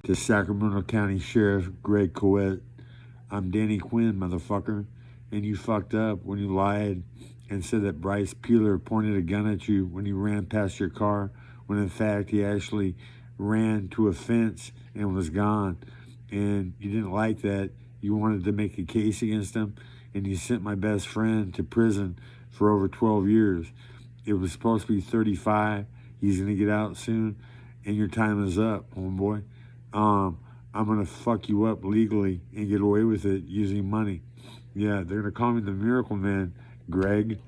to Sacramento County Sheriff Greg Coauette. I'm Danny Quinn, motherfucker, and you fucked up when you lied and said that Bryce Peeler pointed a gun at you when he ran past your car, when in fact he actually ran to a fence and was gone. And you didn't like that. You wanted to make a case against him, and you sent my best friend to prison for over 12 years. It was supposed to be 35. He's going to get out soon, and your time is up, homeboy. I'm going to fuck you up legally and get away with it using money. Yeah, they're going to call me the Miracle Man, Greg.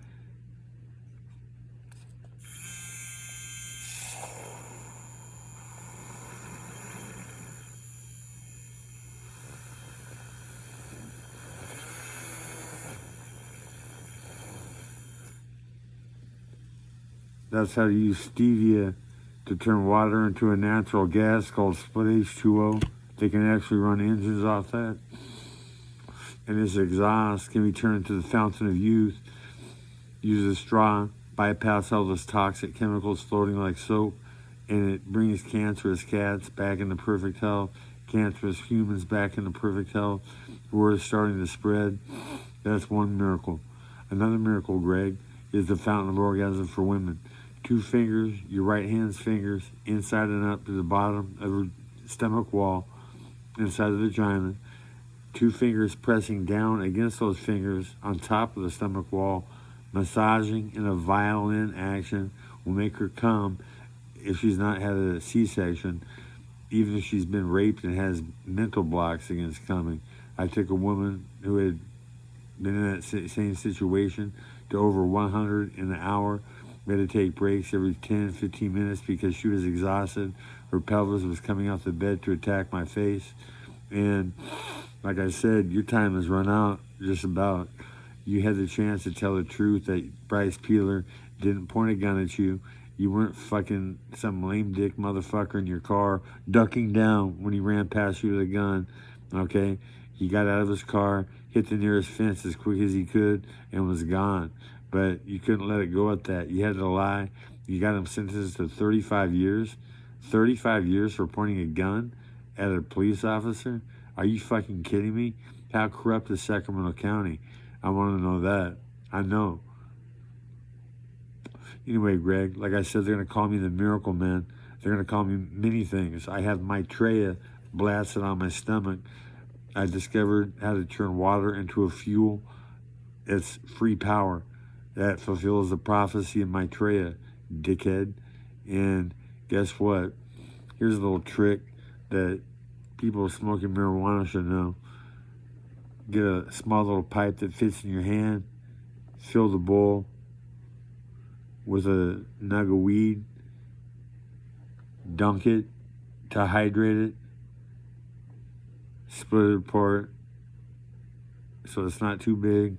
That's how to use stevia to turn water into a natural gas called split H2O. They can actually run engines off that. And this exhaust can be turned into the fountain of youth. Use a straw, bypass all those toxic chemicals floating like soap, and it brings cancerous cats back into perfect health, cancerous humans back into perfect health. Word is starting to spread. That's one miracle. Another miracle, Greg, is the fountain of orgasm for women. 2 fingers, your right hand's fingers, inside and up to the bottom of her stomach wall, inside the vagina. 2 fingers pressing down against those fingers on top of the stomach wall, massaging in a violin action will make her come if she's not had a C-section, even if she's been raped and has mental blocks against coming. I took a woman who had been in that same situation to over 100 in an hour. We had to take breaks every 10, 15 minutes because she was exhausted. Her pelvis was coming off the bed to attack my face. And like I said, your time has run out, just about. You had the chance to tell the truth that Bryce Peeler didn't point a gun at you. You weren't fucking some lame dick motherfucker in your car ducking down when he ran past you with a gun, okay? He got out of his car, hit the nearest fence as quick as he could, and was gone. But you couldn't let it go at that. You had to lie. You got him sentenced to 35 years. 35 years for pointing a gun at a police officer? Are you fucking kidding me? How corrupt is Sacramento County? I want to know that. I know. Anyway, Greg, like I said, they're going to call me the Miracle Man. They're going to call me many things. I have Maitreya blasted on my stomach. I discovered how to turn water into a fuel. It's free power. That fulfills the prophecy of Maitreya, dickhead. And guess what? Here's a little trick that people smoking marijuana should know. Get a small little pipe that fits in your hand, fill the bowl with a nug of weed, dunk it to hydrate it, split it apart so it's not too big,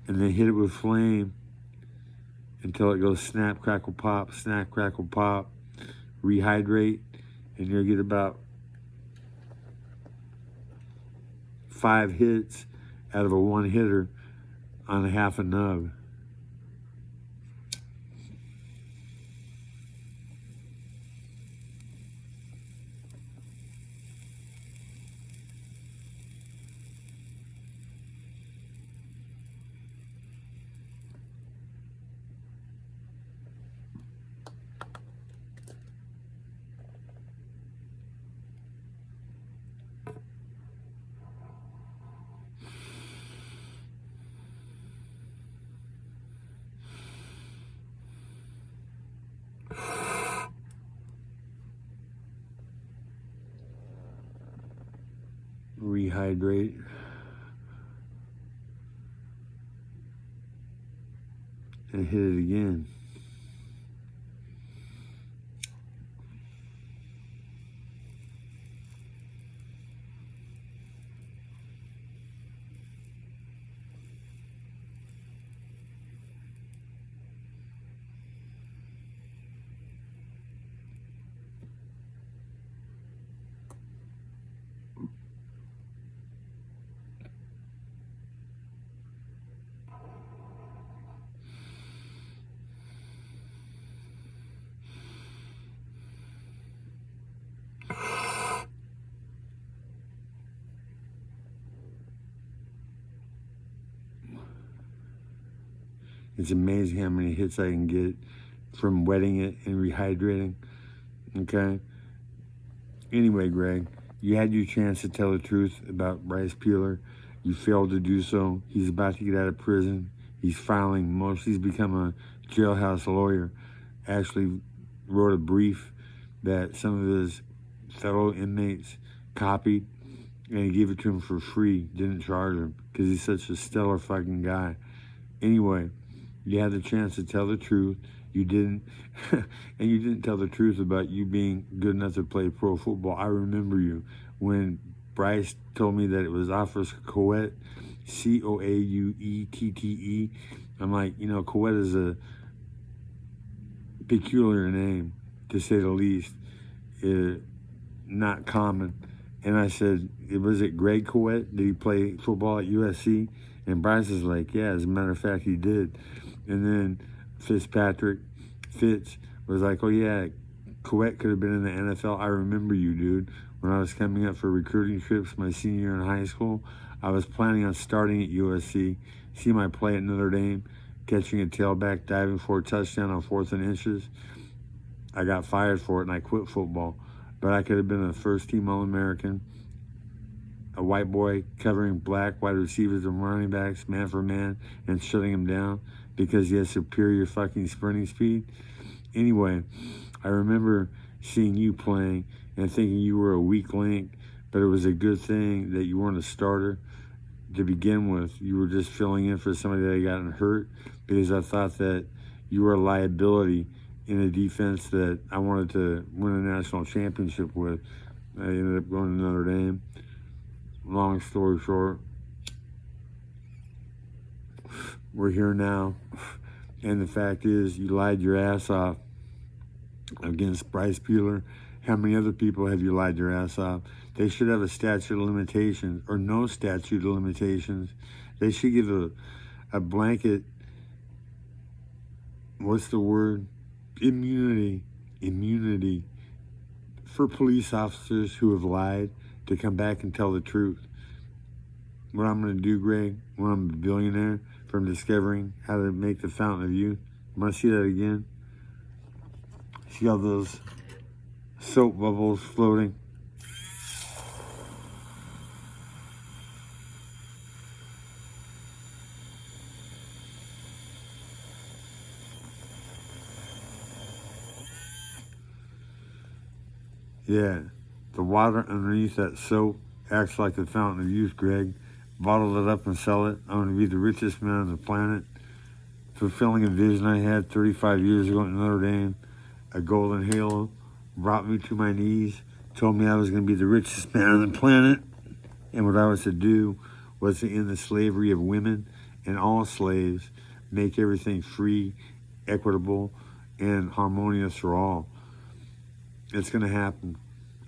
and then hit it with flame until it goes snap, crackle, pop, rehydrate, and you'll get about 5 hits out of a 1-hitter on a half a nug. Rehydrate. And hit it again. It's amazing how many hits I can get from wetting it and rehydrating. Okay? Anyway, Greg, you had your chance to tell the truth about Bryce Peeler. You failed to do so. He's about to get out of prison. He's filing motions. He's become a jailhouse lawyer. Actually wrote a brief that some of his fellow inmates copied, and he gave it to him for free. Didn't charge him because he's such a stellar fucking guy. Anyway, you had the chance to tell the truth. You didn't, and you didn't tell the truth about you being good enough to play pro football. I remember you when Bryce told me that it was Officer Coauette, Coauette. I'm like, Coauette is a peculiar name, to say the least. Not common. And I said, was it Greg Coauette? Did he play football at USC? And Bryce is like, yeah, as a matter of fact, he did. And then Fitz was like, oh yeah, Coauette could have been in the NFL. I remember you, dude. When I was coming up for recruiting trips my senior year in high school, I was planning on starting at USC, see my play at Notre Dame, catching a tailback, diving for a touchdown on 4th and inches. I got fired for it and I quit football. But I could have been a first-team All-American, a white boy covering black wide receivers and running backs, man for man, and shutting him down because he has superior fucking sprinting speed. Anyway, I remember seeing you playing and thinking you were a weak link, but it was a good thing that you weren't a starter to begin with. You were just filling in for somebody that had gotten hurt because I thought that you were a liability in a defense that I wanted to win a national championship with. I ended up going to Notre Dame. Long story short, we're here now. And the fact is, you lied your ass off against Bryce Peeler. How many other people have you lied your ass off? They should have a statute of limitations or no statute of limitations. They should give a blanket, what's the word? Immunity for police officers who have lied to come back and tell the truth. What I'm going to do, Greg, when I'm a billionaire from discovering how to make the fountain of youth. Want to see that again? See all those soap bubbles floating? Yeah, the water underneath that soap acts like the fountain of youth, Greg. Bottle it up and sell it. I'm going to be the richest man on the planet. Fulfilling a vision I had 35 years ago at Notre Dame. A golden halo brought me to my knees, told me I was going to be the richest man on the planet. And what I was to do was to end the slavery of women and all slaves, make everything free, equitable, and harmonious for all. It's going to happen.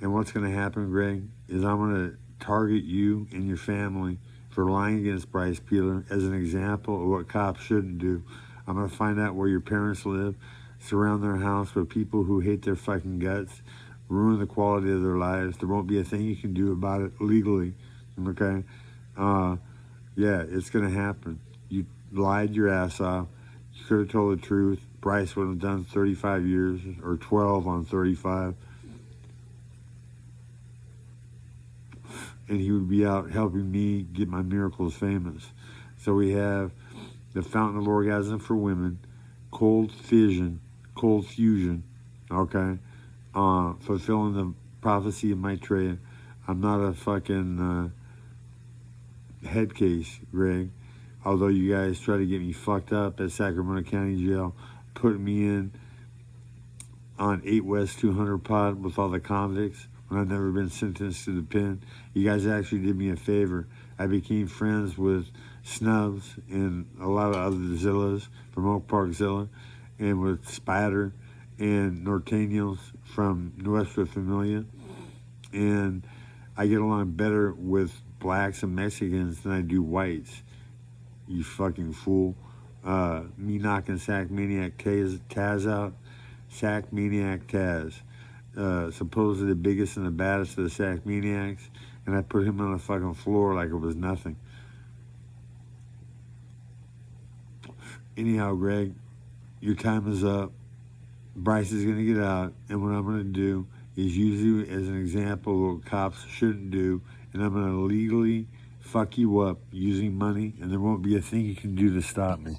And what's going to happen, Greg, is I'm going to target you and your family for lying against Bryce Peeler as an example of what cops shouldn't do. I'm going to find out where your parents live, surround their house with people who hate their fucking guts, ruin the quality of their lives. There won't be a thing you can do about it legally, okay? Yeah, it's going to happen. You lied your ass off. You could have told the truth. Bryce would have done 35 years or 12 on 35. And he would be out helping me get my miracles famous. So we have the Fountain of Orgasm for women, cold fusion, okay? Fulfilling the prophecy of Maitreya. I'm not a fucking head case, Greg. Although you guys try to get me fucked up at Sacramento County Jail, putting me in on 8 West 200 pod with all the convicts when I've never been sentenced to the pen. You guys actually did me a favor. I became friends with Snubs and a lot of other Zillas from Oak Park Zilla, and with Spider and Norteños from Nuestra Familia. And I get along better with blacks and Mexicans than I do whites. You fucking fool. Me knocking Sack Maniac Taz out. Sack Maniac Taz. Supposedly the biggest and the baddest of the Sack Maniacs. And I put him on the fucking floor like it was nothing. Anyhow, Greg, your time is up. Bryce is going to get out, and what I'm going to do is use you as an example of what cops shouldn't do, and I'm going to legally fuck you up using money, and there won't be a thing you can do to stop me.